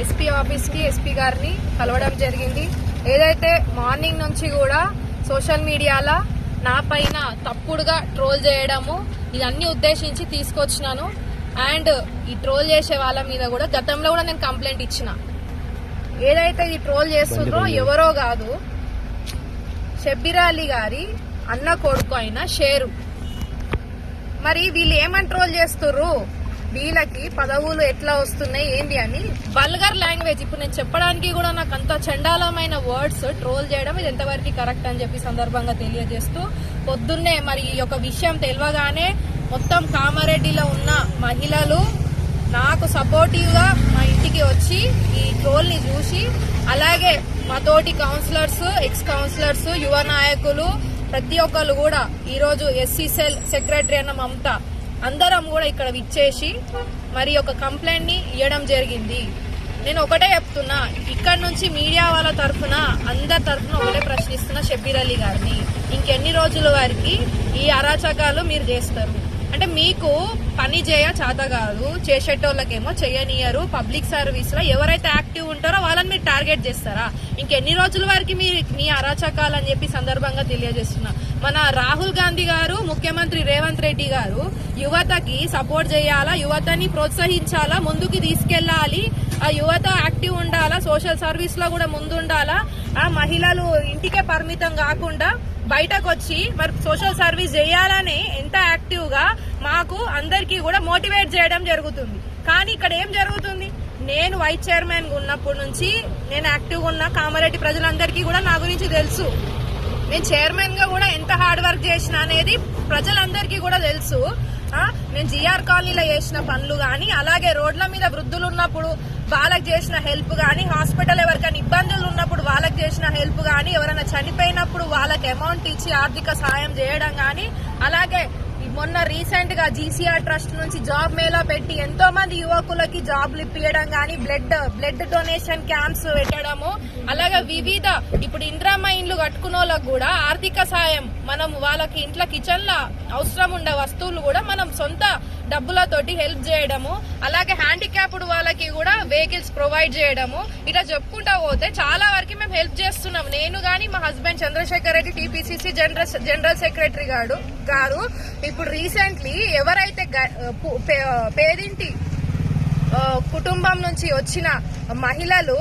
SP ఆఫీస్కి SP గారిని కలవడం జరిగింది. ఏదైతే మార్నింగ్ నుంచి కూడా సోషల్ మీడియాలో నా పైన తప్పుడుగా ట్రోల్ చేయడము ఇదన్నీ ఉద్దేశించి తీసుకొచ్చినాను. అండ్ ఈ ట్రోల్ చేసే వాళ్ళ మీద కూడా గతంలో కూడా నేను కంప్లైంట్ ఇచ్చిన. ఏదైతే ఈ ట్రోల్ చేస్తుండ్రో ఎవరో కాదు, షబ్బీర్ అలీ గారి అన్న కొడుకు అయిన షేరు. మరి వీళ్ళు ఏమని ట్రోల్ చేస్తుర్రు, వీళ్ళకి పదవులు ఎట్లా వస్తున్నాయి ఏంటి అని వల్గర్ లాంగ్వేజ్. ఇప్పుడు నేను చెప్పడానికి కూడా నాకు అంత చండాలమైన వర్డ్స్ ట్రోల్ చేయడం ఇది ఎంతవరకు కరెక్ట్ అని చెప్పి సందర్భంగా తెలియజేస్తూ, పొద్దున్నే మరి ఈ యొక్క విషయం తెలియగానే మొత్తం కామారెడ్డిలో ఉన్న మహిళలు నాకు సపోర్టివ్ గా మా ఇంటికి వచ్చి ఈ ట్రోల్ ని చూసి, అలాగే మా తోటి కౌన్సిలర్స్, ఎక్స్ కౌన్సిలర్స్, యువ నాయకులు ప్రతి ఒక్కరు కూడా ఈరోజు ఎస్సీ సెల్ సెక్రటరీ అన్న మమత అందరం కూడా ఇక్కడ విచ్చేసి మరి ఒక కంప్లైంట్ ని ఇవ్వడం జరిగింది. నేను ఒకటే చెప్తున్నా, ఇక్కడ నుంచి మీడియా వాళ్ళ తరఫున అందరి తరఫున ఒకటే ప్రశ్నిస్తున్నా షబ్బీర్ అలీ గారిని, ఇంకెన్ని రోజుల వరకు ఈ అరాచకాలు మీరు చేస్తారు? అంటే మీకు పని చేయ చేత కాదు, చేసేటోళ్ళకేమో చేయనియరు. పబ్లిక్ సర్వీస్ లో ఎవరైతే యాక్టివ్ ఉంటారో వాళ్ళని మీరు టార్గెట్ చేస్తారా? ఇంకెన్ని రోజుల వరకు మీరు మీ అరాచకాలు అని చెప్పి సందర్భంగా తెలియజేస్తున్నా. మన రాహుల్ గాంధీ గారు, ముఖ్యమంత్రి రేవంత్ రెడ్డి గారు యువతకి సపోర్ట్ చేయాలా, యువతని ప్రోత్సహించాలా, ముందుకు తీసుకెళ్లాలి, ఆ యువత యాక్టివ్ ఉండాలా, సోషల్ సర్వీస్ లో కూడా ముందుండాలా, ఆ మహిళలు ఇంటికే పరిమితం కాకుండా బయటకు వచ్చి మరి సోషల్ సర్వీస్ చేయాలని ఎంత యాక్టివ్ గా మాకు అందరికీ కూడా మోటివేట్ చేయడం జరుగుతుంది. కానీ ఇక్కడ ఏం జరుగుతుంది, నేను వైస్ చైర్మన్ ఉన్నప్పటి నుంచి నేను యాక్టివ్ గా ఉన్న కామారెడ్డి ప్రజలందరికీ కూడా నా గురించి తెలుసు. నేను చైర్మన్ గా కూడా ఎంత హార్డ్ వర్క్ చేసిన అనేది ప్రజలందరికీ కూడా తెలుసు. నేను జిఆర్ కాలనీలో చేసిన పనులు గానీ, అలాగే రోడ్ల మీద వృద్ధులు ఉన్నప్పుడు వాళ్ళకి చేసిన హెల్ప్ గానీ, హాస్పిటల్ ఎవరికైనా ఇబ్బందులు ఉన్నప్పుడు వాళ్ళకి చేసిన హెల్ప్ గానీ, ఎవరైనా చనిపోయినప్పుడు వాళ్ళకి అమౌంట్ ఇచ్చి ఆర్థిక సాయం చేయడం గానీ, అలాగే మొన్న రీసెంట్ గా జీసీఆర్ ట్రస్ట్ నుంచి జాబ్ మేళా పెట్టి ఎంతో మంది యువకులకి జాబ్లు ఇప్పించడం గానీ, బ్లడ్ డొనేషన్ క్యాంప్స్ పెట్టడము, అలాగే వివిధ ఇప్పుడు ఇందిరమ్మ ఇండ్లు కట్టుకున్న వాళ్ళకి కూడా ఆర్థిక సాయం, మనం వాళ్ళకి ఇంట్లో కిచెన్ లా అవసరం ఉండే వస్తువులు కూడా మనం సొంత డబ్బులతోటి హెల్ప్ చేయడము, అలాగే హ్యాండిక్యాప్డ్ వాళ్ళకి కూడా వెహికల్స్ ప్రొవైడ్ చేయడము, ఇట్లా చెప్పుకుంటా పోతే చాలా వరకు మేము హెల్ప్ చేస్తున్నాం. నేను గానీ మా husband Chandrasekhar Reddy TPCC general secretary garu ఇప్పుడు రీసెంట్లీ ఎవరైతే పేదింటి కుటుంబం నుంచి వచ్చిన మహిళలు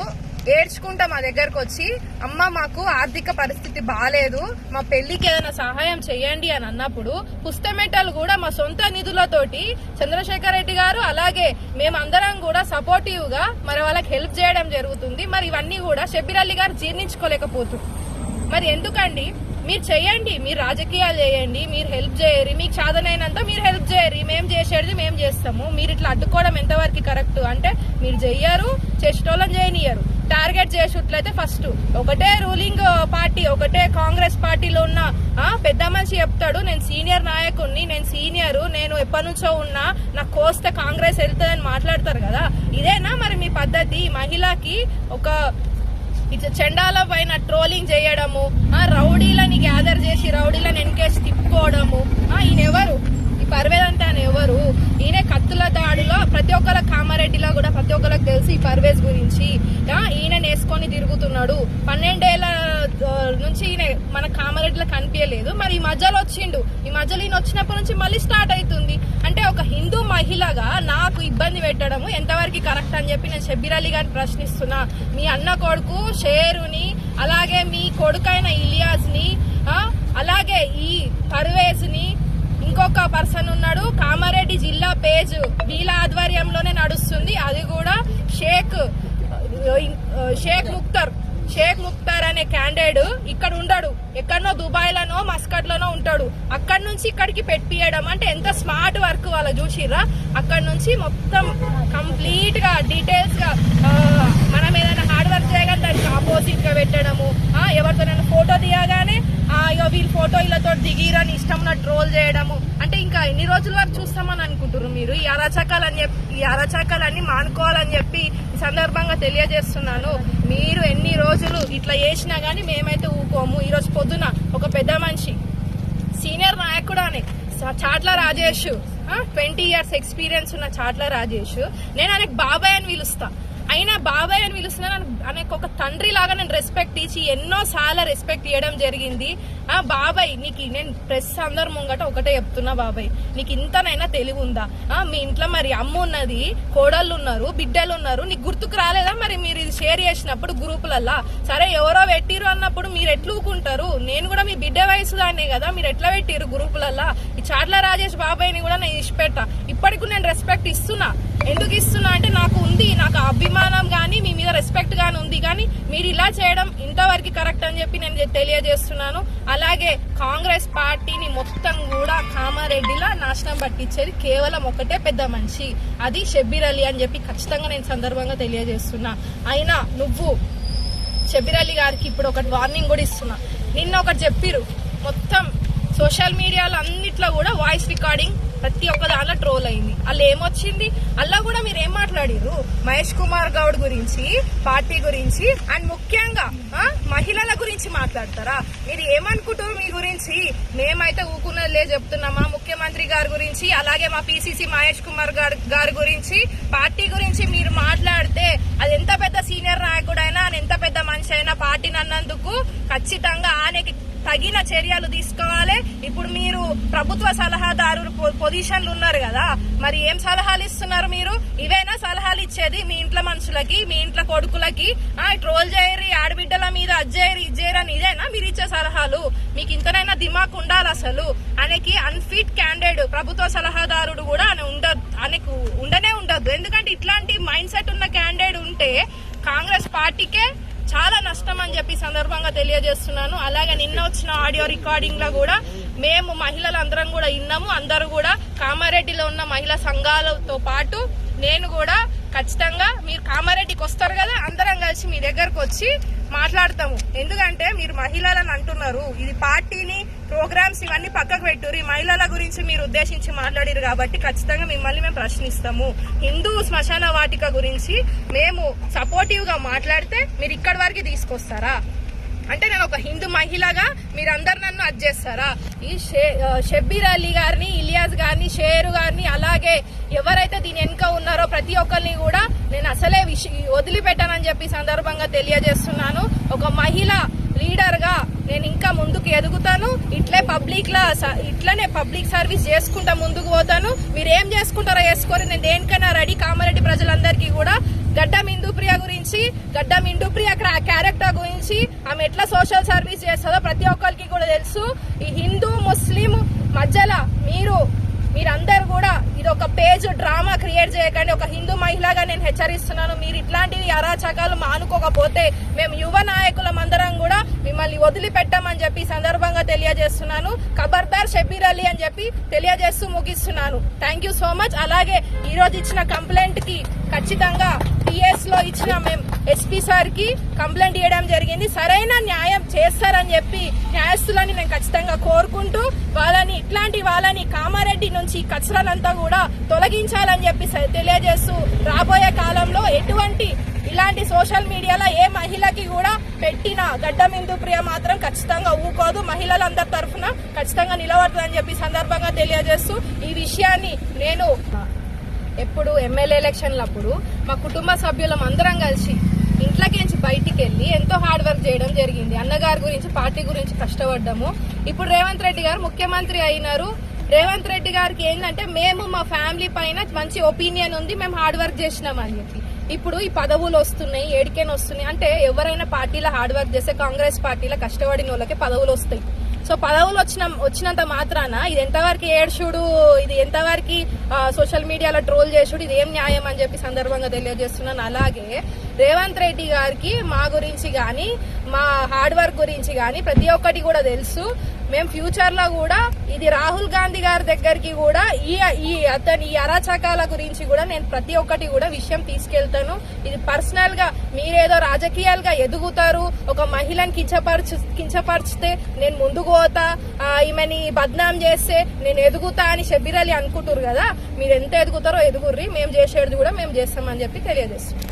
ఏడ్చుకుంటా మా దగ్గరకు వచ్చి, అమ్మ మాకు ఆర్థిక పరిస్థితి బాగాలేదు, మా పెళ్లికి ఏదైనా సహాయం చేయండి అని అన్నప్పుడు పుస్తమెట్టలు కూడా మా సొంత నిధులతోటి చంద్రశేఖర్ రెడ్డి గారు అలాగే మేమందరం కూడా సపోర్టివ్ గా మరి వాళ్ళకి హెల్ప్ చేయడం జరుగుతుంది. మరి ఇవన్నీ కూడా షబ్బీర్ అలీ గారు జీర్ణించుకోలేకపోతున్నారు. మరి ఎందుకండి? మీరు చేయండి, మీరు రాజకీయాలు చేయండి, మీరు హెల్ప్ చేయరు, మీకు సాధనైనంత మీరు హెల్ప్ చేయరు, మేము చేసేది మేము చేస్తాము. మీరు ఇట్లా అడ్డుకోవడం ఎంతవరకు కరెక్ట్? అంటే మీరు చెయ్యరు, చేసేటోళ్ళని చేయనియరు. టార్గెట్ చేసేట్లయితే ఫస్ట్ ఒకటే రూలింగ్ పార్టీ, ఒకటే కాంగ్రెస్ పార్టీలో ఉన్న పెద్ద మనిషి చెప్తాడు, నేను సీనియర్ నాయకుడిని, నేను సీనియర్, నేను ఎప్పటి నుంచో ఉన్నా, నాకు కోస్తే కాంగ్రెస్ వెళ్తుందని మాట్లాడతారు కదా. ఇదేనా మరి మీ పద్ధతి? మహిళకి ఒక చండాల పైన ట్రోలింగ్ చేయడము, రౌడీలని గ్యాదర్ చేసి రౌడీలను ఎన్కేసి తిప్పుకోవడము. ఈయన ఎవరు? ఈ పర్వేజ్ అంటే ఆయన ఎవరు? ఈయన కత్తుల దాడిలో ప్రతి ఒక్కళ్ళ కామారెడ్డిలో కూడా ప్రతి ఒక్కరికి తెలుసు ఈ పర్వేజ్ గురించి. ఈయన నేసుకొని తిరుగుతున్నాడు. 12 ఏళ్ల నుంచి ఈయన మన కామారెడ్డిలో కనిపించలేదు. మరి ఈ మధ్యలో వచ్చిండు. ఈ మధ్యలో ఈయన వచ్చినప్పటి నుంచి మళ్ళీ స్టార్ట్ అవుతుంది. అంటే ఒక హిందూ మహిళగా నాకు ఇబ్బంది పెట్టడము ఎంతవరకు కరెక్ట్ అని చెప్పి నేను షబ్బీర్ అలీ గారిని ప్రశ్నిస్తున్నా. మీ అన్న కొడుకు షేరుని, అలాగే మీ కొడుకైన ఇలియాస్ ని, అలాగే ఈ పర్వేజ్ ని, ఇంకొక పర్సన్ ఉన్నాడు, కామారెడ్డి జిల్లా పేజ్ వీళ్ళ ఆధ్వర్యంలోనే నడుస్తుంది. అది కూడా షేక్ ముక్తార్ అనే క్యాండిడేట్ ఇక్కడ ఉండడు, ఎక్కడనో దుబాయ్ లోనో మస్కట్ లోనో ఉంటాడు. అక్కడి నుంచి ఇక్కడికి పెట్టియడం అంటే ఎంత స్మార్ట్ వర్క్ వాళ్ళ చూసిర్రా. అక్కడి నుంచి మొత్తం కంప్లీట్ గా డీటెయిల్స్ గా మనం ఏదైనా హార్డ్ వర్క్ చేయగానే దానికి ఆపోజిట్ గా పెట్టడము, ఎవరితోనైనా ఫోటో తీయగానే వీళ్ళు ఫోటో ఇళ్ళతో దిగిరని ఇష్టం ట్రోల్ చేయడము. అంటే ఇంకా ఎన్ని రోజుల వరకు చూస్తామని అనుకుంటున్నారు మీరు? ఈ అరాచకాలన్నీ మానుకోవాలని చెప్పి ఈ సందర్భంగా తెలియజేస్తున్నాను. మీరు ఎన్ని రోజులు ఇట్లా చేసినా గానీ మేమైతే ఊకోము. ఈ రోజు పొద్దున ఒక పెద్ద మనిషి, సీనియర్ నాయకుడు అనే చాట్ల రాజేష్, 20 years ఎక్స్పీరియన్స్ ఉన్న చాట్ల రాజేష్, నేను ఆయనకు బాబాయ్ అని పిలుస్తా. అయినా బాబాయ్ అని పిలుస్తున్నాను అనే ఒక తండ్రి లాగా నేను రెస్పెక్ట్ ఇచ్చి ఎన్నో సార్లు రెస్పెక్ట్ ఇవ్వడం జరిగింది. బాబాయ్ నీకు నేను ప్రెస్ అందరు ముంగట ఒకటే చెప్తున్నా, బాబాయ్ నీకు ఇంతనైనా తెలివి ఉందా? మీ ఇంట్లో మరి అమ్మ ఉన్నది, కోడళ్ళు ఉన్నారు, బిడ్డలు ఉన్నారు, నీకు గుర్తుకు రాలేదా? మరి మీరు ఇది షేర్ చేసినప్పుడు గ్రూపులల్లా సరే ఎవరో పెట్టిరు అన్నప్పుడు మీరు ఎట్లా ఊకుంటారు? నేను కూడా మీ బిడ్డ వయసు దాన్నే కదా, మీరు ఎట్లా పెట్టిరు గ్రూపులల్లా? ఈ చాట్ల రాజేష్ బాబాయ్ని కూడా నేను ఇష్టపెట్టా, ఇప్పటికి నేను రెస్పెక్ట్ ఇస్తున్నా. ఎందుకు ఇస్తున్నా అంటే నాకు ఉంది, నాకు అభిమానం కానీ మీ మీద రెస్పెక్ట్ గానీ ఉంది. కానీ మీరు ఇలా చేయడం ఇంతవరకు కరెక్ట్ అని చెప్పి నేను తెలియజేస్తున్నాను. అలాగే కాంగ్రెస్ పార్టీని మొత్తం కూడా కామారెడ్డిలో నాశనం పట్టించేది కేవలం ఒకటే పెద్ద మనిషి, అది షబ్బీర్ అలీ అని చెప్పి ఖచ్చితంగా నేను సందర్భంగా తెలియజేస్తున్నా. అయినా నువ్వు షబ్బీర్ అలీ గారికి ఇప్పుడు ఒకటి వార్నింగ్ కూడా ఇస్తున్నా. నిన్న ఒకటి చెప్పిరు, మొత్తం సోషల్ మీడియాలో అన్నిట్లో కూడా వాయిస్ రికార్డింగ్ ప్రతి ఒక్క దాంట్లో ట్రోల్ అయింది. అలా ఏమొచ్చింది? అలా కూడా మీరు ఏం మాట్లాడిరు? మహేష్ కుమార్ గౌడ్ గురించి, పార్టీ గురించి అండ్ ముఖ్యంగా మహిళల గురించి మాట్లాడతారా? మీరు ఏమనుకుంటారు మీ గురించి? మేమైతే ఊకున్నదిలే చెప్తున్నామా ముఖ్యమంత్రి గారి గురించి, అలాగే మా పిసిసి మహేష్ కుమార్ గారి గురించి, పార్టీ గురించి మీరు మాట్లాడితే అది ఎంత పెద్ద సీనియర్ నాయకుడైనా, ఎంత పెద్ద మనిషి అయినా పార్టీని అన్నందుకు ఖచ్చితంగా ఆయనకి తగిన చర్యలు తీసుకోవాలి. ఇప్పుడు మీరు ప్రభుత్వ సలహాదారు పొజిషన్లు ఉన్నారు కదా, మరి ఏం సలహాలు ఇస్తున్నారు మీరు? ఇవేనా సలహాలు ఇచ్చేది మీ ఇంట్లో మనుషులకి, మీ ఇంట్లో కొడుకులకి? ట్రోల్ చేయరు, ఆడబిడ్డల మీద అజ్జేయరు ఇజ్జేయరు అని ఇదేనా మీరు ఇచ్చే సలహాలు? మీకు ఇంతనైనా దిమాక్ ఉండాలి. అసలు ఆయనకి అన్ఫిట్ క్యాండిడేట్ ప్రభుత్వ సలహాదారుడు కూడా ఆయనకు ఉండనే ఉండదు. ఎందుకంటే ఇట్లాంటి మైండ్ సెట్ ఉన్న క్యాండిడేట్ ఉంటే కాంగ్రెస్ పార్టీకే చాలా నష్టం అని చెప్పి సందర్భంగా తెలియజేస్తున్నాను. అలాగే నిన్న వచ్చిన ఆడియో రికార్డింగ్ లో కూడా మేము మహిళలు అందరం కూడా విన్నాము. అందరూ కూడా కామారెడ్డిలో ఉన్న మహిళా సంఘాలతో పాటు నేను కూడా ఖచ్చితంగా మీరు కామారెడ్డికి వస్తారు కదా, అందరం కలిసి మీ దగ్గరకు వచ్చి మాట్లాడతాము. ఎందుకంటే మీరు మహిళలను అంటున్నారు, ఇది పార్టీని ప్రోగ్రామ్స్ ఇవన్నీ పక్కకు పెట్టురు, ఈ మహిళల గురించి మీరు ఉద్దేశించి మాట్లాడారు కాబట్టి ఖచ్చితంగా మిమ్మల్ని మేము ప్రశ్నిస్తాము. హిందూ శ్మశాన వాటిక గురించి మేము సపోర్టివ్ గా మాట్లాడితే మీరు ఇక్కడి వరకు తీసుకొస్తారా? అంటే నేను ఒక హిందూ మహిళగా మీరందరు నన్ను అడ్జేస్తారా? ఈ షబ్బీర్ అలీ గారిని, ఇలియాస్ గారిని, షేరు గారిని, అలాగే ఎవరైతే దీని వెనుక ఉన్నారో ప్రతి ఒక్కరిని కూడా నేను అసలే వదిలిపెట్టానని చెప్పి సందర్భంగా తెలియజేస్తున్నాను. ఒక మహిళ లీడర్ గా నేను ఇంకా ముందుకు ఎదుగుతాను. ఇట్లనే పబ్లిక్ సర్వీస్ చేసుకుంటా ముందుకు పోతాను. మీరు ఏం చేసుకుంటారో చేసుకోరు, నేను దేనికైనా రెడీ. కామారెడ్డి ప్రజలందరికీ కూడా గడ్డం ఇందుప్రియ గురించి, గడ్డం ఇందుప్రియ క్యారెక్టర్ గురించి, ఆమె ఎట్లా సోషల్ సర్వీస్ చేస్తుందో ప్రతి ఒక్కరికి కూడా తెలుసు. ఈ హిందూ ముస్లిం మధ్యలో మీరందరూ కూడా ఇది ఒక పేజ్ డ్రామా క్రియేట్ చేయకండి. ఒక హిందూ మహిళగా నేను హెచ్చరిస్తున్నాను. మీరు ఇట్లాంటివి అరాచకాలు మానుకోకపోతే మేము యువ నాయకులం అందరం కూడా మిమ్మల్ని వదిలిపెట్టామని చెప్పి సందర్భంగా తెలియజేస్తున్నాను. ఖబర్దార్ షబ్బీర్ అలీ అని చెప్పి తెలియజేస్తూ ముగిస్తున్నాను. Thank you so much. అలాగే ఈ రోజు ఇచ్చిన కంప్లైంట్ కి ఖచ్చితంగా టీఎస్ లో ఇచ్చిన మేము ఎస్పీ సార్ కి కంప్లైంట్ ఇవ్వడం జరిగింది. సరైన న్యాయం చేస్తారని చెప్పి న్యాయస్తులని నేను ఖచ్చితంగా కోరుకుంటూ ఇట్లాంటి వాళ్ళని కామారెడ్డి నుంచి కచరాలంతా కూడా తొలగించాలని చెప్పి తెలియజేస్తూ రాబోయే కాలంలో ఇలాంటి సోషల్ మీడియాలో ఏ మహిళకి కూడా పెట్టిన గడ్డం ఇందుప్రియ మాత్రం ఖచ్చితంగా ఊకోదు. మహిళలందరి తరఫున ఖచ్చితంగా నిలబడుతుందని చెప్పి సందర్భంగా తెలియజేస్తూ ఈ విషయాన్ని నేను ఎప్పుడు ఎమ్మెల్యే ఎలక్షన్లప్పుడు మా కుటుంబ సభ్యులం అందరం కలిసి ఇంట్లోకించి బయటికి వెళ్ళి ఎంతో హార్డ్ వర్క్ చేయడం జరిగింది. అన్నగారి గురించి, పార్టీ గురించి కష్టపడ్డాము. ఇప్పుడు రేవంత్ రెడ్డి గారు ముఖ్యమంత్రి అయినారు. రేవంత్ రెడ్డి గారికి ఏంటంటే మేము మా ఫ్యామిలీ పైన మంచి ఒపీనియన్ ఉంది, మేము హార్డ్ వర్క్ చేసినాం అని చెప్పి ఇప్పుడు ఈ పదవులు వస్తున్నాయి, ఏడికేనా వస్తున్నాయి అంటే ఎవరైనా పార్టీలో హార్డ్ వర్క్ చేస్తే కాంగ్రెస్ పార్టీలో కష్టపడిన వాళ్ళకి పదవులు వస్తాయి. సో పదవులు వచ్చినంత మాత్రాన ఇది ఎంతవరకు ఏడ్చుడు, ఇది ఎంతవరకు సోషల్ మీడియాలో ట్రోల్ చేసుడు, ఇది ఏం న్యాయం అని చెప్పి సందర్భంగా తెలియజేస్తున్నాను. అలాగే రేవంత్ రెడ్డి గారికి మా గురించి కానీ, మా హార్డ్ వర్క్ గురించి కానీ ప్రతి ఒక్కటి కూడా తెలుసు. మేము ఫ్యూచర్ లో కూడా ఇది రాహుల్ గాంధీ గారి దగ్గరికి కూడా ఈ అరాచకాల గురించి కూడా నేను ప్రతి ఒక్కటి కూడా విషయం తీసుకెళ్తాను. ఇది పర్సనల్ గా మీరేదో రాజకీయాలుగా ఎదుగుతారు, ఒక మహిళని కించపరిచితే నేను ముందుకు పోతా, ఈమెని బద్నాం చేస్తే నేను ఎదుగుతా అని షబ్బీర్ అలీ అనుకుంటారు కదా. మీరు ఎంత ఎదుగుతారో ఎదుగుర్రి, మేము చేసేది కూడా మేము చేస్తామని చెప్పి తెలియజేస్తాం.